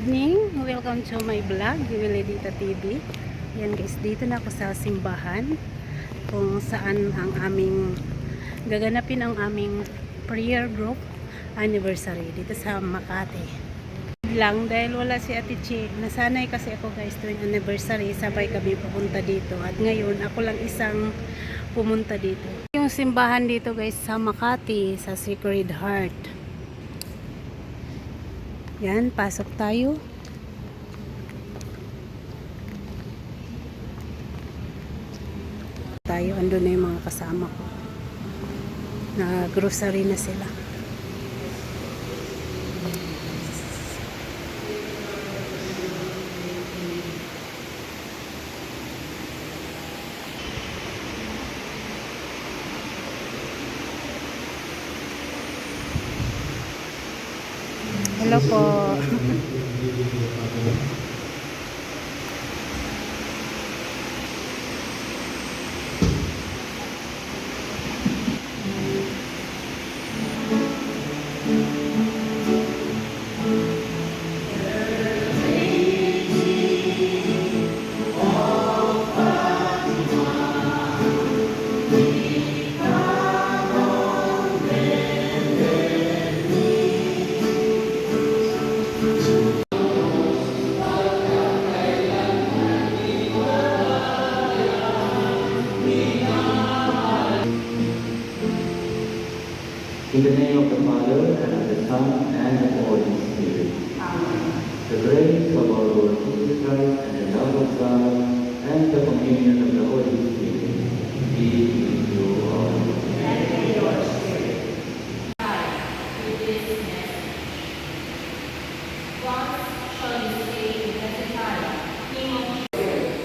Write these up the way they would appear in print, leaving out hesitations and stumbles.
evening, welcome to my vlog, Yuelidita TV. Yan guys, dito na ako sa simbahan kung saan ang aming gaganapin ang aming prayer group anniversary dito sa Makati. Lang dahil wala si Ate Chi, nasanay kasi ako guys tuwing anniversary, sabay kami pupunta dito at ngayon ako lang isang pumunta dito. Yung simbahan dito guys sa Makati, sa Sacred Heart. Yan, pasok tayo. Andun na yung mga kasama ko. Na grocery na sila. Hello po. In the name of the Father, and of the Son, and of the Holy Spirit. Amen. The grace of our Lord Jesus Christ, and the love of God, and the communion of the Holy Spirit be with you all. And with your spirit.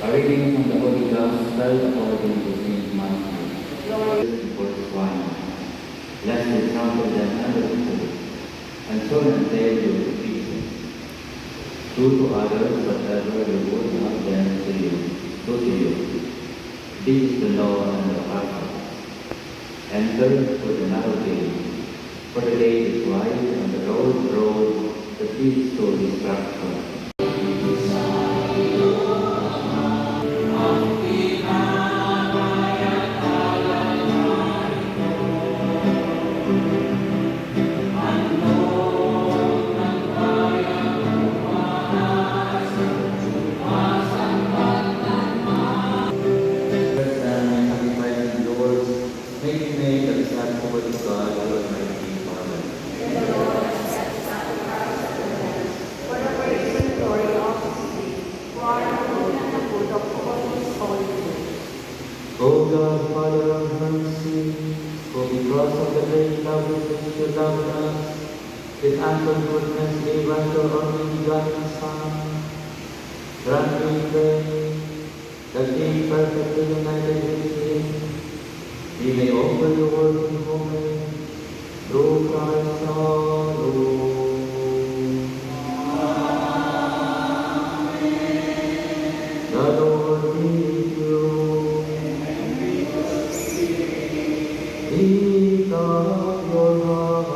A reading from the Holy Gospel according to Saint Matthew. Verse 1. Blessed are them under the foot, and so and they will speak. Do to others whatever you would have them to you, do to you. This is the law and the prophets. Enter through the narrow gate, for the gate is wide and the road broad that leads to destruction. O God, Father of mercy, who because of the great love with which you loved us, with ample goodness gave us your only begotten Son, grant we pray that being perfectly united with Him, we may offer your working moment through Christ our Lord. The Lord be with you. Lift up your heart.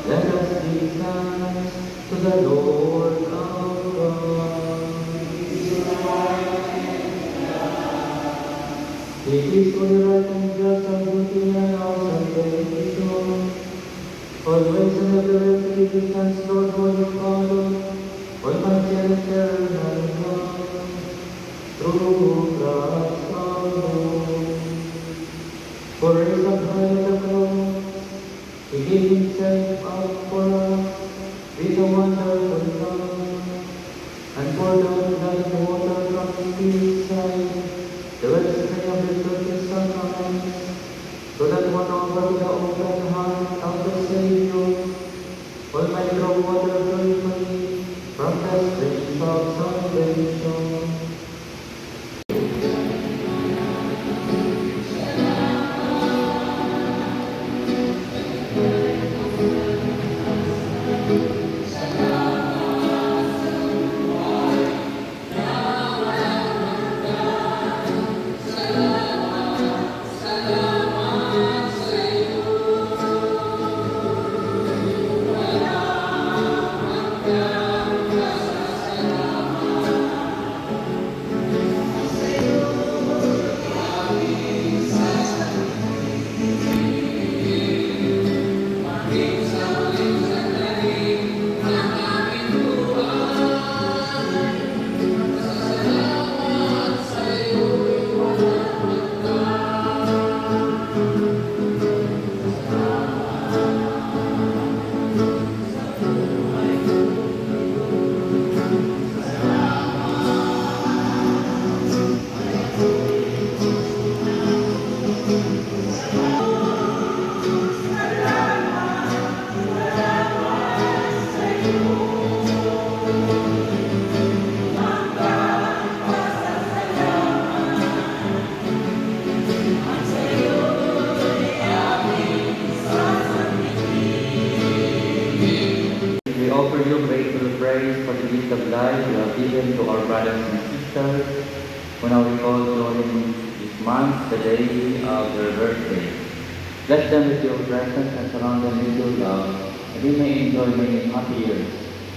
Let us give thanks to the Lord our God. It is only right and just and good and our salvation. Always and ever to give thanks, Lord, Holy Father, Almighty and eternal God. Through Christ our Lord. For raised up high on the cross, He gave Himself up for us with a wonderful love, and poured out blood and water from His Spirit's side, the wellspring of His precious sacrifice, so that one over the open heart of the Savior, all might draw water joyfully from the springs of salvation. life you have given to our brothers and sisters, who now recall during this month, the day of their birthday. Bless them with your presence and surround them with your love, that we may enjoy many happy years,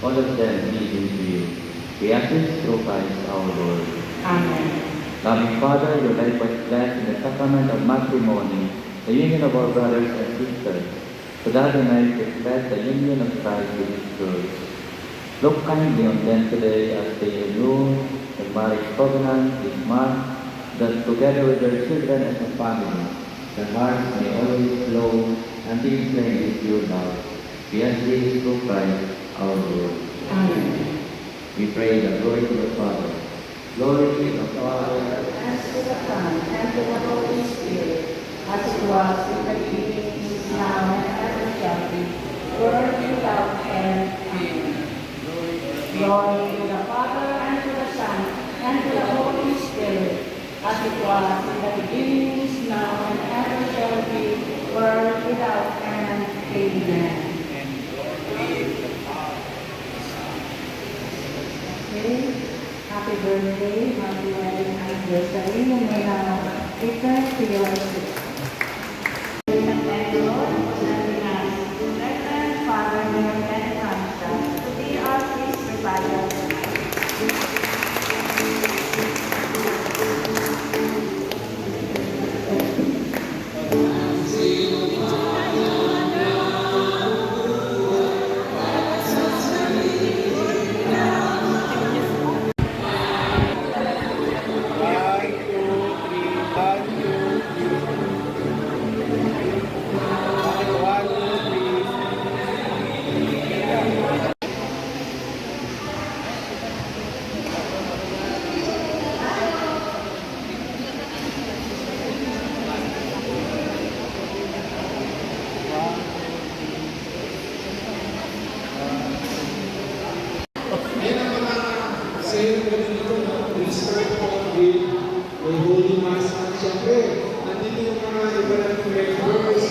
all of them leading to you. We ask this through Christ our Lord. Amen. Loving Father, your life was blessed in the sacrament of matrimony, the union of our brothers and sisters, so that they might reflect the union of Christ with his church. Look kindly on them today as they renew the marriage covenant this month, that together with their children as a family, their hearts may always flow and be inflamed with your love. We ask this through Christ our Lord. Amen. We pray the glory to the Father, glory to the Father, And to the Son, and to the Holy Spirit, as it was in the beginning, is now, and ever shall be, world without end. Amen. Glory to the Father, and to the Son, and to the Holy Spirit, as it was in the beginning, is now, and ever shall be, world without end. Amen. Okay. Happy birthday, happy wedding anniversary, and may now return to your sister. Thank you, Lord, for sending us Reverend Father Miguel Concha to be our priest revival. Sa'yo ko dito na restart po with may Holy Mass at siyempre, nandito yung mga iba natin members.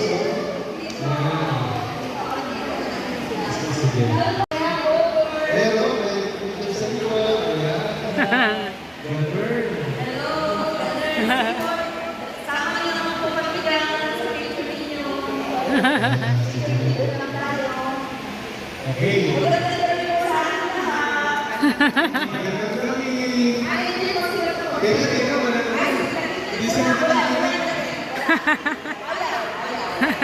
Sige. Hello, may sa iyo. Sama niyo naman po kaibigan sa picture ninyo. Okay. Teka, wala na. Hindi sa mga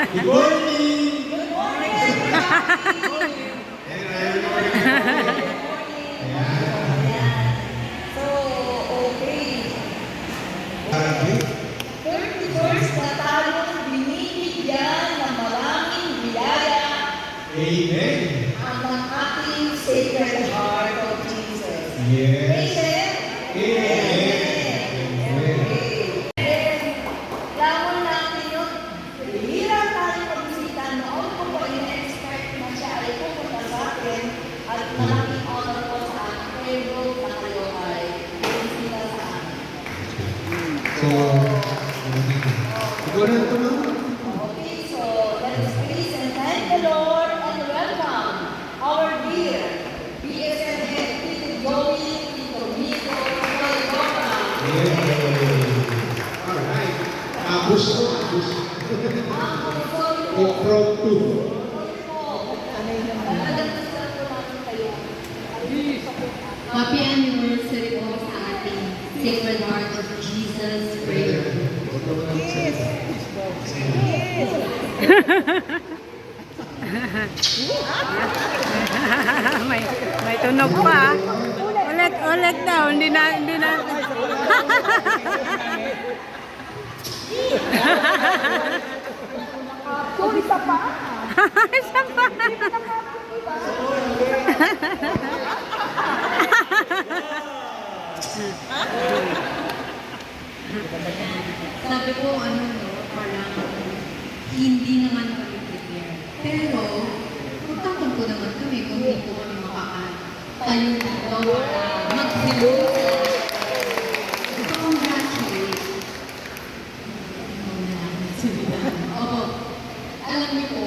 Good morning! Good morning! So, okay. 31st na tayong binibigyan ng maraming biyaya Amen! ang ating Sacred Heart of Jesus. Yes! Amen? Amen! Lamon natin yun. Bihira tayo pagbisita noon ko po in-expect na siya ay pupunta sa akin at malaking honor po sa akin. Pero na kayo ay bumisita sa akin. So, ikaw na ito na. Okay, so let us praise and thank the Lord and welcome our dear BSN head, Tito Joey, Tito Mito, Tito Alright. Gusto. Mito. From two. Happy anniversary po sa ating Sacred Heart of Jesus prayer. may tunog pa. Ulit daw, hindi na. Isa pa. Sabi ko, parang hindi naman kami prepare. Pero, magtatampo naman kami kung hindi po kami makakatayo dito para mag-hello. Congratulate. Oo. Alam niyo po,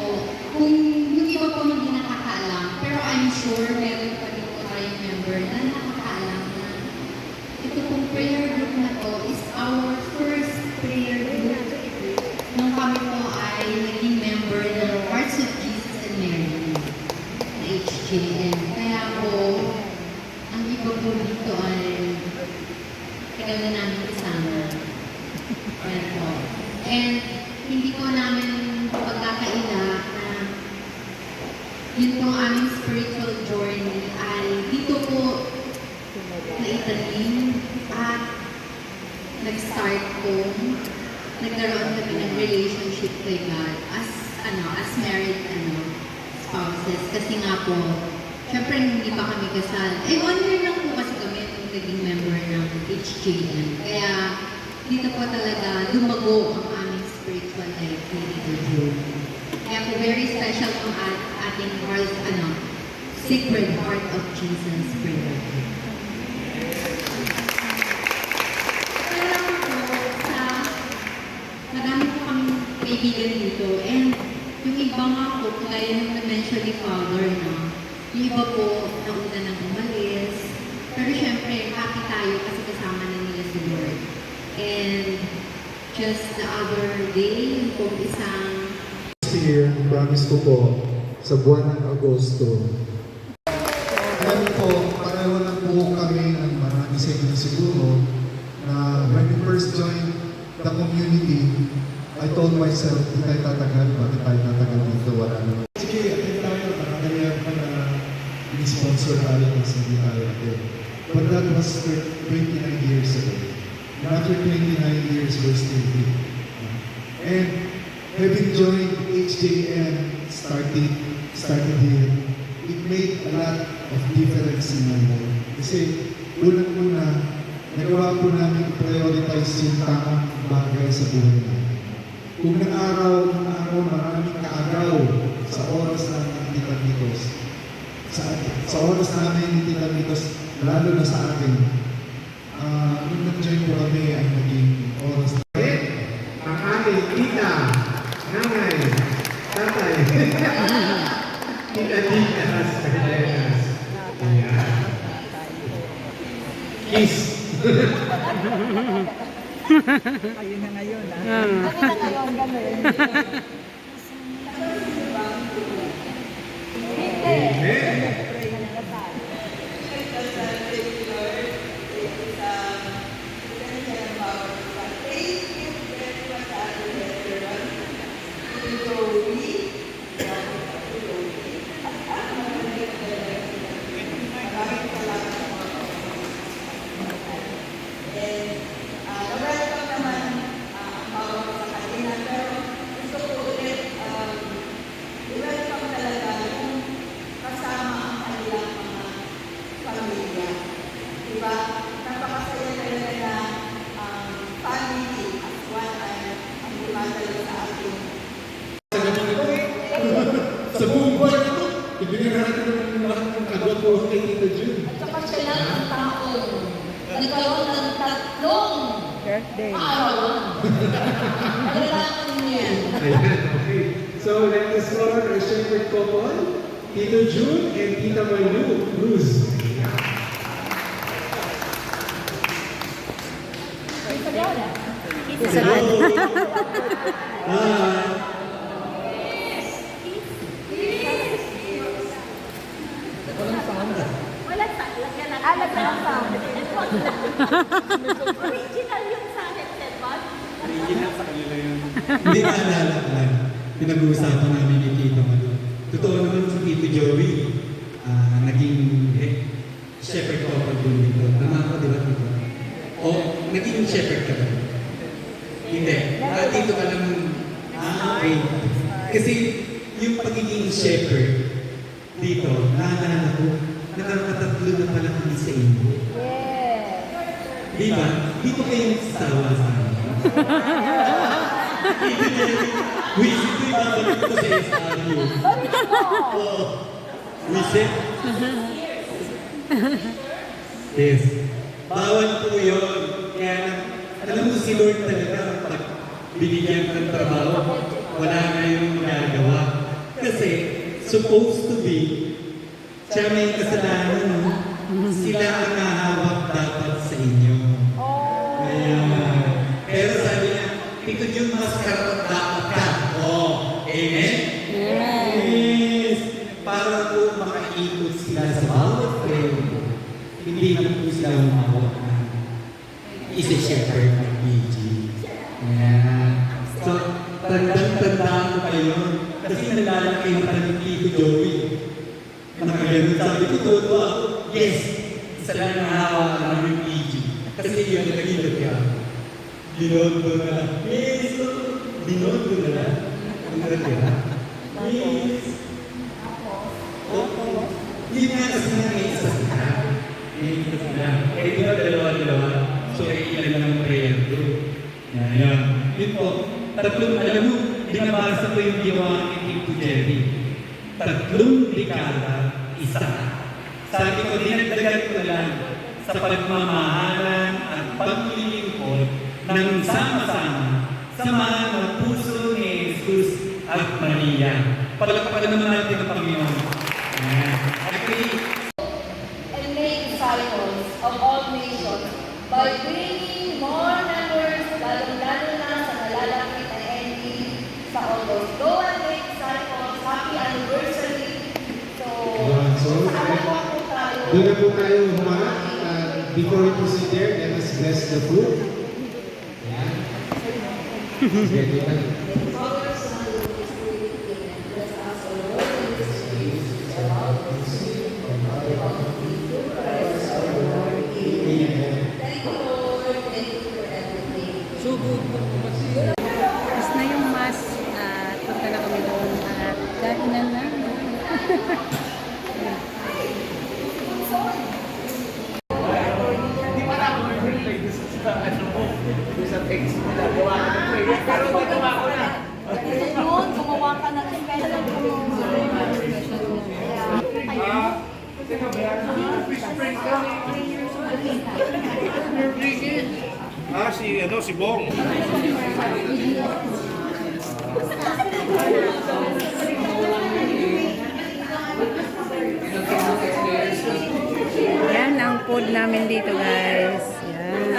kung yung iba po hindi nakakaalam, pero I'm sure meron pa rin po tayong member na HJM. Kaya po, ang iba po dito ay tagal na namin kasama. Yan po. And hindi po namin pagkakaila na yun po ang aming spiritual journey ay dito po naitanim at nag-start po, nagkaroon kami ng relationship kay God as married spouses. Kasi nga po, syempre hindi pa kami kasal. 1 year lang po kasi kami nung naging member ng HJM. Kaya dito po talaga lumago ang aming spiritual life ni Tito June. Kaya po very special po ating heart, Sacred Heart of Jesus prayer. Marami po kami kaibigan dito. And yung iba nga po, kaya yung na-mention ni Father, yung iba po, nauna nang umalis. Pero syempre, happy tayo kasi kasama na nila si Lord. And just the other day, yung po isang This year, promise ko po, sa buwan ng Agosto, alam ko, pareho lang po kami ng marami sa inyo siguro, na when we first joined the community, I told myself, di tayo tatagal, bakit tayo tatagal dito, wala naman. Sige, atin tayo, nakakaya pa na in-sponsor tayo kasi hindi tayo atin. But that was 29 years ago. And after 29 years, we're still here. And having joined HJM, started here, it made a lot of difference in my life. Kasi unang-una, nagawa po namin prioritize yung tamang bagay sa buhay namin. Kung ng araw, maraming kaagaw sa oras namin ni Tita Mitos. Sa oras namin ni Tita Mitos, lalo na sa akin, nung nag-join po kami ay naging oras na. Ang aming tita, nanay, tatay, tita-titas, pagkainas. Ayan. Kiss! Ayun na ngayon, ha? Ah. Sa buong buwan ito, ibigyan natin ng lahat ng kagwapo kay Tita June. At saka siya lang ang tao. Nagkaroon ng 3 Birthday. arawan. Kailangan niya. Ayan, okay. So, let us honor our shepherd couple, Tito June and Tita Malu Cruz. Isa lang. Bye! Original yung sa headset ba? Hindi ka alala ko lang. Pinag-uusapan namin ni Tito Malu. Totoo naman si Tito Joey, naging shepherd ko ako doon dito. Tama ko, di ba, Tito? O, naging shepherd ka ba? Hindi. Dito ka lang, okay. Kasi yung pagiging shepherd dito, naalala ko, nakakatatlo na pala kami sa inyo. Di ba? Dito kayong sawa sa amin. Wisit ko yung babalik ko sa SRU. Oo. Wisit? Yes. Bawal po yun. Kaya, alam mo si Lord talaga, pag binigyan ka ng trabaho, wala na yung magagawa. Kasi, supposed to be, siya may kasalanan, no? Sila ang nahawak dapat sa inyo. Ayan. Pero sabi niya, Tito June, mas karapat dapat ka. Oh, amen? Yes. Para po makaikot hindi na po sila humawak ng isi-share ng PG. Ayan. So, tandang-tandaan ko pa yun. Kasi nalalaki yung tanong Tito Joey. Nakaganon, sabi ko, totoo ako. Yes! Isa lang ang hawa ng PG. Kasi yun ang naging ka. Binood ko na lang. Yes! Binood ko na lang. Ang natira. Yes! Oo. Hindi nga kasi nga may isa sila. May isa sila. Eh, di ba dalawa-dalawa? So, ilan lang ang prayer group. Yan. Yun po. Tatlong, alam mo, binabasa ko yung ginawa ni Tito Jerry. 3 dekada, isa. Sabi ko, dinagdagan ko na lang sa pagmamahalan at paglilingkod ng sama-sama sa mga puso ni Jesus at Maria. Palakpakan naman natin ang Panginoon. Ayan. And make disciples of all nations by bringing more members, lalo-lalo na sa nalalapit na ending sa August. Go and make disciples. Happy anniversary. So, sana po tayo. Doon na po tayo humarap. Before we proceed there, let us bless the food. Ayan. Sige, kita. Father, Son, and Holy Spirit, amen. Bless us, O Lord, in this peace, about this week, and all about you, Christ, our Lord. Amen. Thank you, Lord. Thank you for everything. Tapos na yung mass at punta na kami doon at kainan na. Noon, gumawa ka ng special si Bong. Yan ang food namin dito, guys. Yan.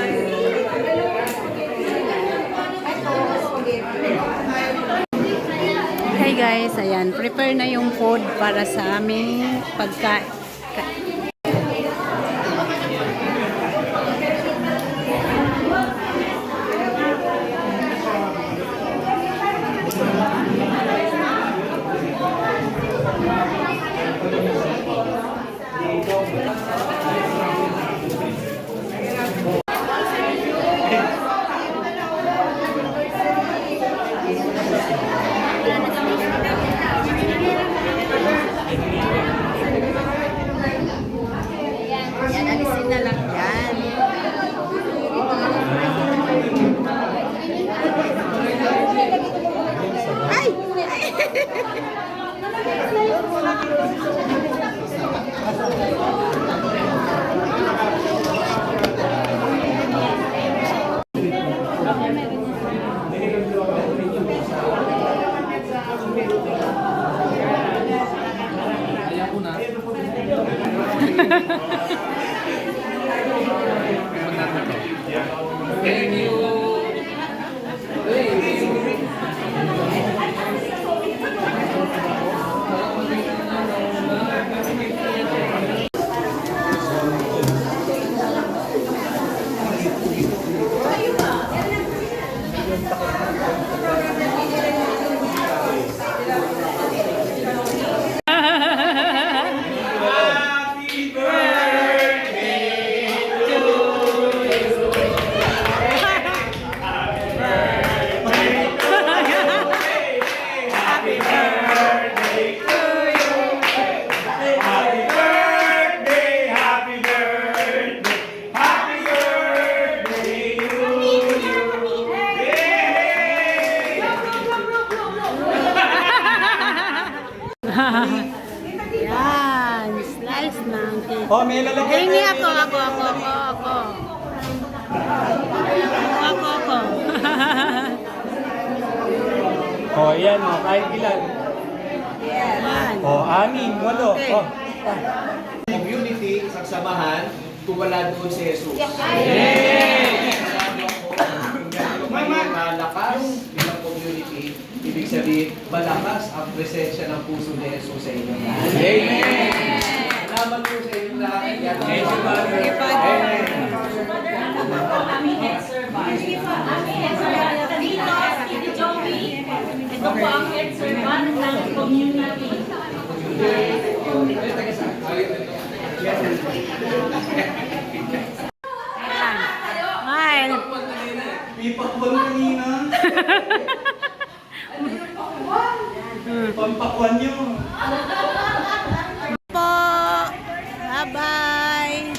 Hi guys, ayan, prepare na yung food para sa aming pagkain. Yan, alisin na lang yan. Ay! Yan, slice ng cake. Oh, may lalagay. Hindi ako. Oh, yan oh, kahit ilan. Yan. Oh, 6, 8. Okay. Oh. Community, sagsamahan, kung wala doon si Jesus. May malakas bilang community, ibig sabihin, malakas ang presensya ng puso ni Jesus sa inyo. Amen! Salamat po sa inyo lahat. Ito po ang head servant ng community. Smile. May pakwan kanina. Pampakwan nyo. Po. Bye-bye.